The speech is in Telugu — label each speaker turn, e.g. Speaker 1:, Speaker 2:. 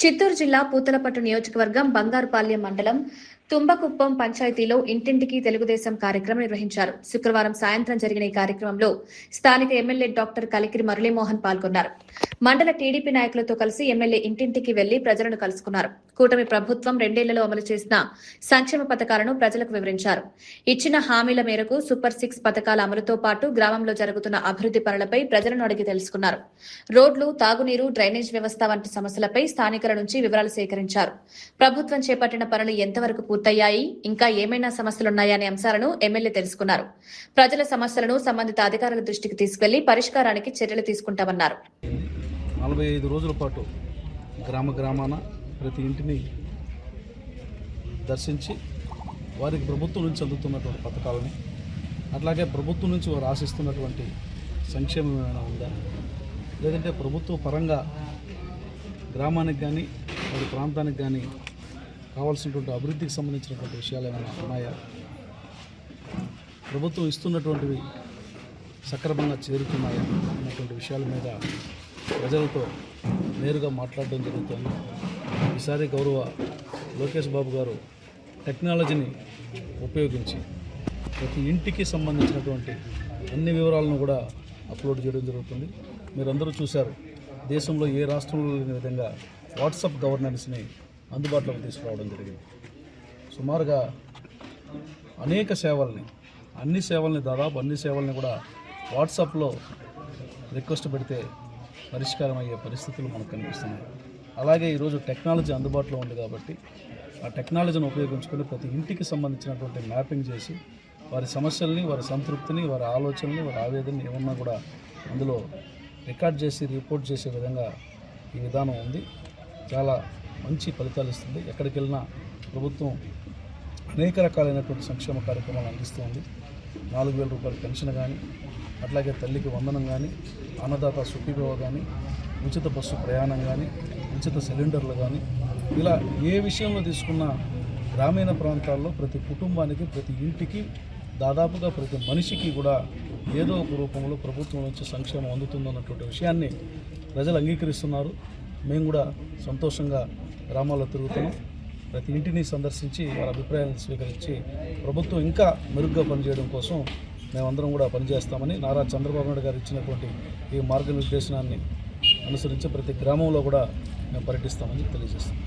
Speaker 1: చిత్తూరు జిల్లా పూతలపట్టు నియోజకవర్గం బంగారుపాలెం మండలం తుంబకుప్పం పంచాయతీలో ఇంటింటికి తెలుగుదేశం కార్యక్రమం నిర్వహించారు. శుక్రవారం సాయంత్రం జరిగిన ఈ కార్యక్రమంలో స్థానిక ఎమ్మెల్యే డాక్టర్ కలికిరి మురళీమోహన్ పాల్గొన్నారు. మండల టీడీపీ నాయకులతో కలిసి ఎమ్మెల్యే ఇంటింటికి వెళ్లి ప్రజలను కలుసుకున్నారు. కూటమి ప్రభుత్వం 2 ఏళ్లలో అమలు చేసిన సంక్షేమ పథకాలను ప్రజలకు వివరించారు. ఇచ్చిన హామీల మేరకు సూపర్ 6 పథకాల అమలుతో పాటు గ్రామంలో జరుగుతున్న అభివృద్ది పనులపై ప్రజలను అడిగి తెలుసుకున్నారు. రోడ్లు, తాగునీరు, డ్రైనేజ్ వ్యవస్థ వంటి సమస్యలపై స్థానికుల నుంచి వివరాలు సేకరించారు. ప్రభుత్వం చేపట్టిన పనులు ఎంతవరకు పూర్తయ్యాయి, ఇంకా ఏమైనా సమస్యలున్నాయా అనే అంశాలను ఎమ్మెల్యే తెలుసుకున్నారు. ప్రజల సమస్యలను సంబంధిత అధికారుల దృష్టికి తీసుకెళ్లి పరిష్కారానికి చర్యలు తీసుకుంటామన్నారు.
Speaker 2: 45 రోజుల పాటు గ్రామాన ప్రతి ఇంటిని దర్శించి వారికి ప్రభుత్వం నుంచి అందుతున్నటువంటి పథకాలని, అట్లాగే ప్రభుత్వం నుంచి వారు ఆశిస్తున్నటువంటి సంక్షేమం ఏమైనా ఉందా, లేదంటే ప్రభుత్వ పరంగా గ్రామానికి కానీ వారి ప్రాంతానికి కానీ కావాల్సినటువంటి అభివృద్ధికి సంబంధించినటువంటి విషయాలు ఏమైనా ఉన్నాయా, ప్రభుత్వం ఇస్తున్నటువంటివి సక్రమంగా చేరుతున్నాయా అన్నటువంటి విషయాల మీద ప్రజలతో నేరుగా మాట్లాడడం జరుగుతుంది. ఈసారి గౌరవ లోకేష్ బాబు గారు టెక్నాలజీని ఉపయోగించి ప్రతి ఇంటికి సంబంధించినటువంటి అన్ని వివరాలను కూడా అప్లోడ్ చేయడం జరుగుతుంది. మీరందరూ చూశారు, దేశంలో ఏ రాష్ట్రంలో లేని విధంగా వాట్సాప్ గవర్నెన్స్ని అందుబాటులోకి తీసుకురావడం జరిగింది. సుమారుగా అనేక సేవల్ని, దాదాపు అన్ని సేవల్ని కూడా వాట్సాప్లో రిక్వెస్ట్ పెడితే పరిష్కారం అయ్యే పరిస్థితులు మనకు కనిపిస్తున్నాయి. అలాగే ఈరోజు టెక్నాలజీ అందుబాటులో ఉంది కాబట్టి ఆ టెక్నాలజీని ఉపయోగించుకొని ప్రతి ఇంటికి సంబంధించినటువంటి మ్యాపింగ్ చేసి వారి సమస్యల్ని, వారి సంతృప్తిని, వారి ఆలోచనని, వారి ఆవేదనని ఏమన్నా కూడా అందులో రికార్డ్ చేసి రిపోర్ట్ చేసే విధంగా ఈ విధానం ఉంది. చాలా మంచి ఫలితాలు ఇస్తుంది. ఎక్కడికి వెళ్ళినా ప్రభుత్వం అనేక రకాలైనటువంటి సంక్షేమ కార్యక్రమాలు అందిస్తుంది. 4,000 రూపాయల పెన్షన్ కానీ, అట్లాగే తల్లికి వందనం కానీ, అన్నదాత సుఖీభవ కానీ, ఉచిత బస్సు ప్రయాణం కానీ, ఉచిత సిలిండర్లు కానీ, ఇలా ఏ విషయంలో తీసుకున్నా గ్రామీణ ప్రాంతాల్లో ప్రతి కుటుంబానికి, ప్రతి ఇంటికి, దాదాపుగా ప్రతి మనిషికి కూడా ఏదో ఒక రూపంలో ప్రభుత్వం నుంచి సంక్షేమం అందుతుందన్నటువంటి విషయాన్ని ప్రజలు అంగీకరిస్తున్నారు. మేము కూడా సంతోషంగా గ్రామాల్లో తిరుగుతున్నాం. ప్రతి ఇంటిని సందర్శించి వారి అభిప్రాయాలను స్వీకరించి ప్రభుత్వం ఇంకా మెరుగ్గా పనిచేయడం కోసం మేమందరం కూడా పనిచేస్తామని, నారా చంద్రబాబు నాయుడు గారు ఇచ్చినటువంటి ఈ మార్గనిర్దేశనాన్ని అనుసరించి ప్రతి గ్రామంలో కూడా మేము పర్యటిస్తామని తెలియజేస్తాం.